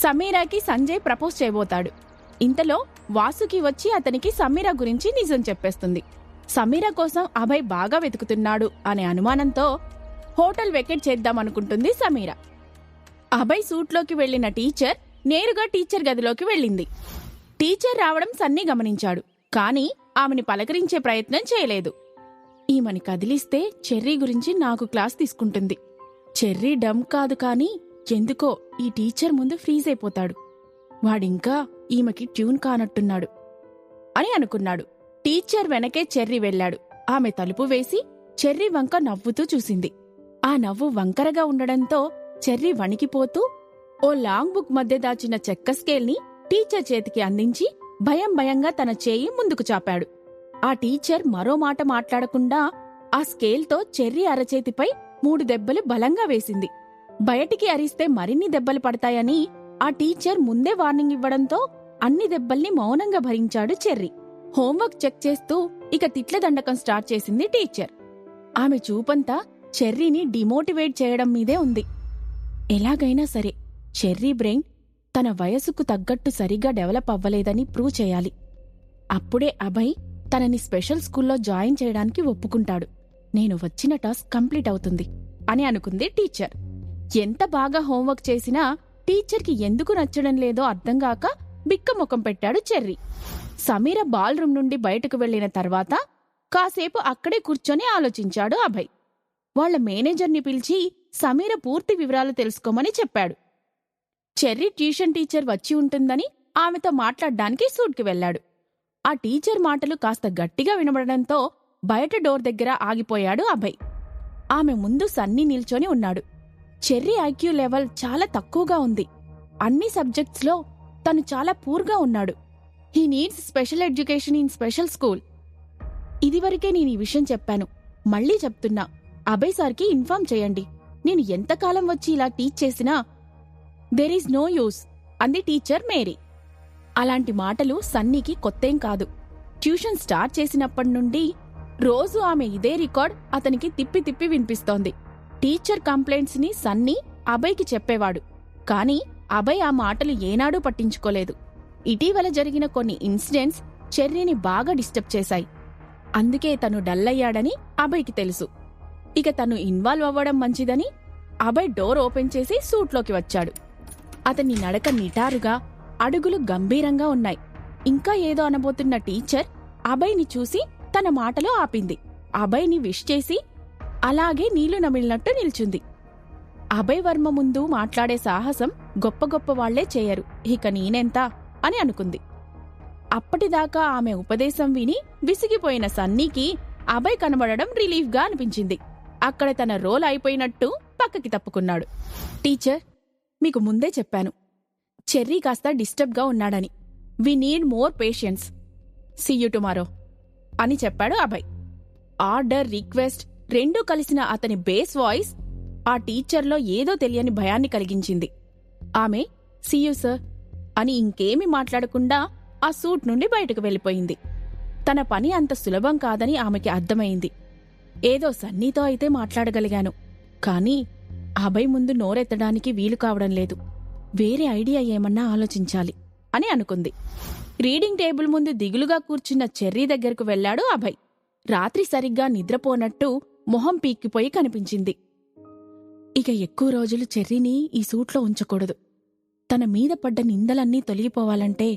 సమీరాకి Sanjay propose చేయబోతాడు. ఇంతలో వాసుకి వచ్చి అతనికి సమీరా గురించి నిజం చెప్పేస్తుంది. సమీరా కోసం అభయ్ బాగా వెతుకుతున్నాడు అనే అనుమానంతో హోటల్ వెకేట్ చేద్దామనుకుంటుంది సమీరా. అభయ్ సూట్లోకి వెళ్లిన టీచర్ నేరుగా టీచర్ గదిలోకి వెళ్ళింది. టీచర్ రావడం సన్నీ గమనించాడు. కాని ఆమెని పలకరించే ప్రయత్నం చేయలేదు. ఈమెని కదిలిస్తే చెర్రీ గురించి నాకు క్లాస్ తీసుకుంటుంది. చెర్రీ డమ్ కాదు కాని ఎందుకో ఈ టీచర్ ముందు ఫ్రీజ్ అయిపోతాడు. వాడింకా ఈమెకి ట్యూన్ కానట్టున్నాడు అని అనుకున్నాడు. టీచర్ వెనకే చెర్రీ వెళ్లాడు. ఆమె తలుపు వేసి చెర్రీ వంక నవ్వుతూ చూసింది. ఆ నవ్వు వంకరగా ఉండడంతో చెర్రీ వణికిపోతూ ఓ లాంగ్ బుక్ మధ్య దాచిన చెక్క స్కేల్ని టీచర్ చేతికి అందించి భయంగా తన చేయి ముందుకు చాపాడు. ఆ టీచర్ మరో మాట మాట్లాడకుండా ఆ స్కేల్తో చెర్రీ అరచేతిపై 3 దెబ్బలు బలంగా వేసింది. బయటికి అరిస్తే మరిన్ని దెబ్బలు పడతాయని ఆ టీచర్ ముందే వార్నింగ్ ఇవ్వడంతో అన్ని దెబ్బల్ని మౌనంగా భరించాడు చెర్రీ. హోంవర్క్ చెక్ చేస్తూ ఇక తిట్ల దండకం స్టార్ట్ చేసింది టీచర్. ఆమె చూపంతా చెర్రీని డిమోటివేట్ చేయడం మీదే ఉంది. ఎలాగైనా సరే చెర్రీ బ్రెయిన్ తన వయసుకు తగ్గట్టు సరిగ్గా డెవలప్ అవ్వలేదని ప్రూవ్ చేయాలి. అప్పుడే అభయ్ తనని స్పెషల్ స్కూల్లో జాయిన్ చేయడానికి ఒప్పుకుంటాడు. నేను వచ్చిన టాస్క్ కంప్లీట్ అవుతుంది అని అనుకుంది టీచర్. ఎంత బాగా హోంవర్క్ చేసినా టీచర్కి ఎందుకు నచ్చడం లేదో అర్థంగాక బిక్కముఖం పెట్టాడు చెర్రీ. సమీర బాల్ రూమ్ నుండి బయటకు వెళ్లిన తర్వాత కాసేపు అక్కడే కూర్చొని ఆలోచించాడు అభయ్. వాళ్ల మేనేజర్ని పిలిచి సమీర పూర్తి వివరాలు తెలుసుకోమని చెప్పాడు. చెర్రీ ట్యూషన్ టీచర్ వచ్చి ఉంటుందని ఆమెతో మాట్లాడ్డానికి సూట్కి వెళ్లాడు. ఆ టీచర్ మాటలు కాస్త గట్టిగా వినబడడంతో బయట డోర్ దగ్గర ఆగిపోయాడు అభయ్. ఆమె ముందు సన్నీ నిల్చొని ఉన్నాడు. చెర్రీ ఐక్యూ లెవెల్ చాలా తక్కువగా ఉంది. అన్ని సబ్జెక్ట్స్లో తను చాలా పూర్గా ఉన్నాడు. He needs special education in special school. ఇదివరకే నేను ఈ విషయం చెప్పాను. మళ్లీ చెప్తున్నా, అభయ్ సార్కి ఇన్ఫార్మ్ చేయండి. నేను ఎంతకాలం వచ్చి ఇలా టీచ్ చేసినా దెర్ ఈజ్ నో యూస్ అంది టీచర్ మేరీ. అలాంటి మాటలు సన్నీకి కొత్తేం కాదు. ట్యూషన్ స్టార్ట్ చేసినప్పటి నుండి రోజు ఆమె ఇదే రికార్డ్ అతనికి తిప్పి తిప్పి వినిపిస్తోంది. టీచర్ కంప్లైంట్స్ ని సన్నీ అభయ్కి చెప్పేవాడు. కాని అభయ్ ఆ మాటలు ఏనాడూ పట్టించుకోలేదు. ఇటీవల జరిగిన కొన్ని ఇన్సిడెంట్స్ చెర్రీని బాగా డిస్టర్బ్ చేశాయి. అందుకే తను డల్ అయ్యాడని అభయ్కి తెలుసు. ఇక తను ఇన్వాల్వ్ అవ్వడం మంచిదని అభయ్ డోర్ ఓపెన్ చేసి సూట్లోకి వచ్చాడు. అతని నడక నిటారుగా, అడుగులు గంభీరంగా ఉన్నాయి. ఇంకా ఏదో అనబోతున్న టీచర్ అభయ్ని చూసి తన మాటలో ఆపింది. అభయ్ని విష్ చేసి అలాగే నీళ్లు నమిలినట్టు నిల్చుంది. అభయ్ వర్మ ముందు మాట్లాడే సాహసం గొప్ప గొప్ప వాళ్లే చేయరు, ఇక నేనెంత అని అనుకుంది. అప్పటిదాకా ఆమె ఉపదేశం విని విసిగిపోయిన సన్నీకి అభయ్ కనబడడం రిలీఫ్గా అనిపించింది. అక్కడ తన రోల్ అయిపోయినట్టు పక్కకి తప్పుకున్నాడు. టీచర్, మీకు ముందే చెప్పాను చెర్రీ కాస్త డిస్టర్బ్గా ఉన్నాడని. We need more patience. See you tomorrow అని చెప్పాడు అభయ్. ఆర్డర్, రిక్వెస్ట్ రెండూ కలిసిన అతని బేస్ వాయిస్ ఆ టీచర్లో ఏదో తెలియని భయాన్ని కలిగించింది. ఆమె సీ యూ సర్ అని ఇంకేమీ మాట్లాడకుండా ఆ సూట్ నుండి బయటకు వెళ్ళిపోయింది. తన పని అంత సులభం కాదని ఆమెకి అర్థమైంది. ఏదో సన్నీతో అయితే మాట్లాడగలిగాను, కానీ అభయ్ ముందు నోరెత్తడానికి వీలు కావడం లేదు. వేరే ఐడియా ఏమన్నా ఆలోచించాలి అని అనుకుంది. రీడింగ్ టేబుల్ ముందు దిగులుగా కూర్చున్న చెర్రీ దగ్గరకు వెళ్లాడు అభయ్. రాత్రి సరిగ్గా నిద్రపోనట్టు మొహం పీక్కిపోయి కనిపించింది. ఇక ఎక్కువ రోజులు చెర్రీని ఈ సూట్లో ఉంచకూడదు. తన మీద పడ్డ నిందలన్నీ తొలగిపోవాలంటే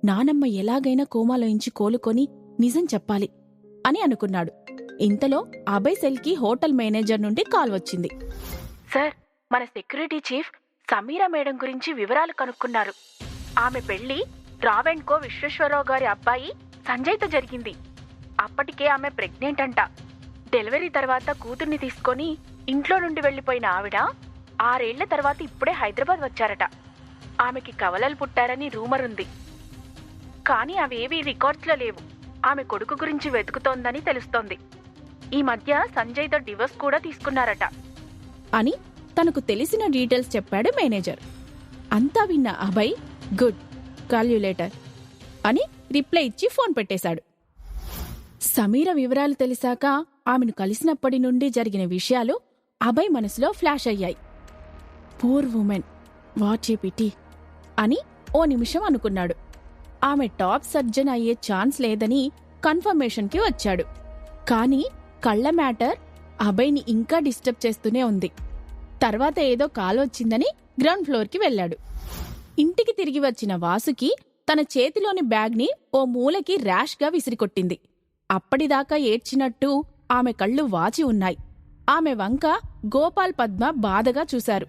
నానమ్మ ఎలాగైనా కోమాలోంచి కోలుకొని నిజం చెప్పాలి అని అనుకున్నాడు. ఇంతలో అభయ్ సెల్కి హోటల్ మేనేజర్ నుండి కాల్ వచ్చింది. సార్, మన సెక్యూరిటీ చీఫ్ సమీరా మేడం గురించి వివరాలు కనుక్కున్నారు. ఆమె పెళ్లి రావెండ్కో విశ్వేశ్వరరావు గారి అబ్బాయి సంజయ్తో జరిగింది. అప్పటికే ఆమె ప్రెగ్నెంట్ అంట. డెలివరీ తర్వాత కూతుర్ని తీసుకొని ఇంట్లో నుండి వెళ్లిపోయిన ఆవిడ 6 ఏళ్ల తర్వాత ఇప్పుడే హైదరాబాద్ వచ్చారట. ఆమెకి కవలలు పుట్టారని రూమర్ ఉంది, కానీ అవేవీ రికార్డ్స్లో లేవు. ఆమె కొడుకు గురించి వెతుకుతోందని తెలుస్తోంది. ఈ మధ్య సంజయ్తో డివోర్స్ కూడా తీసుకున్నారట అని తనకు తెలిసిన డీటెయిల్స్ చెప్పాడు మేనేజర్. అంతా విన్న Abhay good, call you later అని రిప్లై ఇచ్చి ఫోన్ పెట్టేశాడు. సమీర వివరాలు తెలిసాక ఆమెను కలిసినప్పటి నుండి జరిగిన విషయాలు అభయ్ మనసులో ఫ్లాష్ అయ్యాయి. Poor women, what a pity. అని ఓ నిమిషం అనుకున్నాడు. ఆమె టాప్ సర్జన్ అయ్యే ఛాన్స్ లేదని కన్ఫర్మేషన్కి వచ్చాడు. కాని కళ్ల మ్యాటర్ అభయ్ని ఇంకా డిస్టర్బ్ చేస్తూనే ఉంది. తర్వాత ఏదో కాల్ వచ్చిందని గ్రౌండ్ ఫ్లోర్కి వెళ్లాడు. ఇంటికి తిరిగి వచ్చిన వాసుకి తన చేతిలోని బ్యాగ్ని ఓ మూలకి ర్యాష్గా విసిరికొట్టింది. అప్పటిదాకా ఏడ్చినట్టు ఆమె కళ్ళు వాచి ఉన్నాయి. ఆమె వంక గోపాల్, పద్మ బాధగా చూశారు.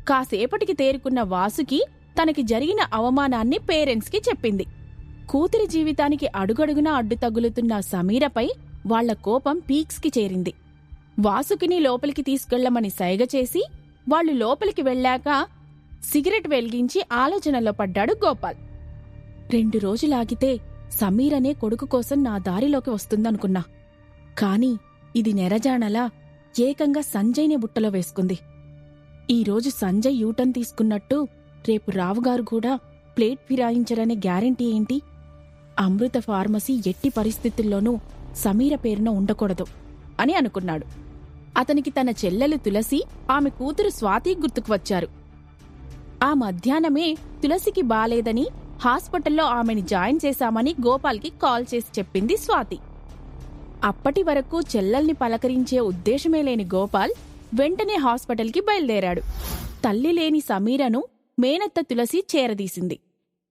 కాసేపటికి తేరుకున్న వాసుకి తనకి జరిగిన అవమానాన్ని పేరెంట్స్కి చెప్పింది. కూతురి జీవితానికి అడుగడుగునా అడ్డు తగులుతున్న సమీరపై వాళ్ల కోపం పీక్స్కి చేరింది. వాసుకిని లోపలికి తీసుకెళ్లమని సైగ చేసి వాళ్లు లోపలికి వెళ్లాక సిగరెట్ వెలిగించి ఆలోచనలో పడ్డాడు గోపాల్. 2 రోజులాగితే సమీరనే కొడుకు కోసం నా దారిలోకి వస్తుందనుకున్నా. కాని ఇది నెరజాణలా ఏకంగా సంజయ్నే బుట్టలో వేసుకుంది. ఈరోజు సంజయ్ యూటర్న్ తీసుకున్నట్టు రేపు రావుగారు కూడా ప్లేట్ ఫిరాయించరనే గ్యారెంటీ ఏంటి? అమృత ఫార్మసీ ఎట్టి పరిస్థితుల్లోనూ సమీర పేరున ఉండకూడదు అని అనుకున్నాడు. అతనికి తన చెల్లెలు తులసి, ఆమె కూతురు స్వాతి గుర్తుకు వచ్చారు. ఆ మధ్యాహ్నమే తులసికి బాలేదని హాస్పిటల్లో ఆమెని జాయిన్ చేశామని గోపాల్కి కాల్ చేసి చెప్పింది స్వాతి. అప్పటి వరకు చెల్లెల్ని పలకరించే ఉద్దేశమే లేని గోపాల్ వెంటనే హాస్పిటల్కి బయలుదేరాడు. తల్లి లేని సమీరను మేనత్త తులసి చేరదీసింది.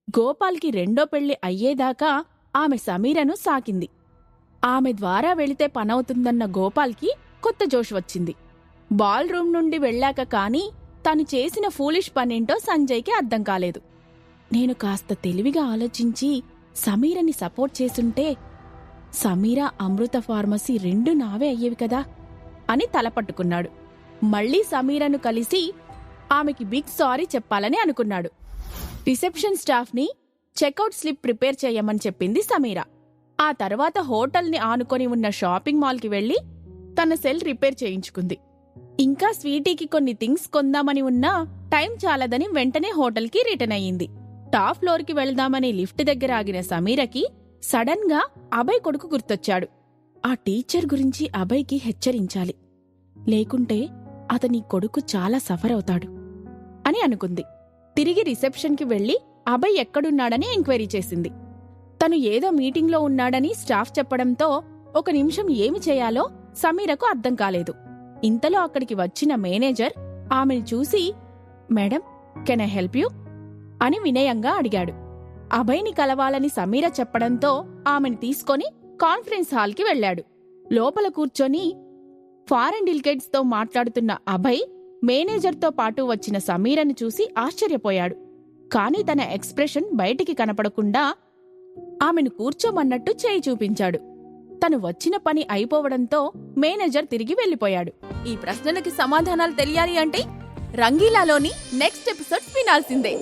గోపాల్కి రెండో పెళ్లి అయ్యేదాకా ఆమె సమీరను సాకింది. ఆమె ద్వారా వెళితే పనవుతుందన్న గోపాల్కి కొత్త జోష్ వచ్చింది. బాల్ రూమ్ నుండి వెళ్ళాక కానీ తను చేసిన ఫూలిష్ పనేంటో సంజయ్కి అర్థం కాలేదు. నేను కాస్త తెలివిగా ఆలోచించి సమీరని సపోర్ట్ చేసుంటే సమీర, అమృత ఫార్మసీ 2 నావే అయ్యేవి కదా అని తలపట్టుకున్నాడు. మళ్లీ సమీరను కలిసి ఆమెకి బిగ్ సారీ చెప్పాలని అనుకున్నాడు. రిసెప్షన్ స్టాఫ్ని చెక్అవుట్ స్లిప్ ప్రిపేర్ చేయమని చెప్పింది సమీర. ఆ తర్వాత హోటల్ని ఆనుకొని ఉన్న షాపింగ్ మాల్కి వెళ్లి తన సెల్ రిపేర్ చేయించుకుంది. ఇంకా స్వీటీకి కొన్ని థింగ్స్ కొందామని ఉన్నా టైం చాలదని వెంటనే హోటల్కి రిటర్న్ అయ్యింది. టాప్ ఫ్లోర్కి వెళ్దామని లిఫ్ట్ దగ్గర ఆగిన సమీరకి సడన్ గా అభయ్ కొడుకు గుర్తొచ్చాడు. ఆ టీచర్ గురించి అభయ్కి హెచ్చరించాలి, లేకుంటే అతని కొడుకు చాలా సఫర్ అవుతాడు అని అనుకుంది. తిరిగి రిసెప్షన్కి వెళ్లి అభయ్ ఎక్కడున్నాడని ఎంక్వైరీ చేసింది. తను ఏదో మీటింగ్లో ఉన్నాడని స్టాఫ్ చెప్పడంతో 1 నిమిషం ఏమి చేయాలో సమీరకు అర్థం కాలేదు. ఇంతలో అక్కడికి వచ్చిన మేనేజర్ ఆమెను చూసి, madam, can I help you అని వినయంగా అడిగాడు. అభయ్ని కలవాలని సమీర చెప్పడంతో ఆమెను తీసుకొని కాన్ఫరెన్స్ హాల్కి వెళ్లాడు. లోపల కూర్చొని ఫారెన్ డెలిగేట్స్తో మాట్లాడుతున్న అభయ్ మేనేజర్తో పాటు వచ్చిన సమీరను చూసి ఆశ్చర్యపోయాడు. కాని తన ఎక్స్ప్రెషన్ బయటికి కనపడకుండా ఆమెను కూర్చోమన్నట్టు చేయి చూపించాడు. తను వచ్చిన పని అయిపోవడంతో మేనేజర్ తిరిగి వెళ్లిపోయాడు. ఈ ప్రశ్నలకి సమాధానాలు తెలియాలి అంటే రంగీలాలోని నెక్స్ట్ ఎపిసోడ్ వినాల్సిందే.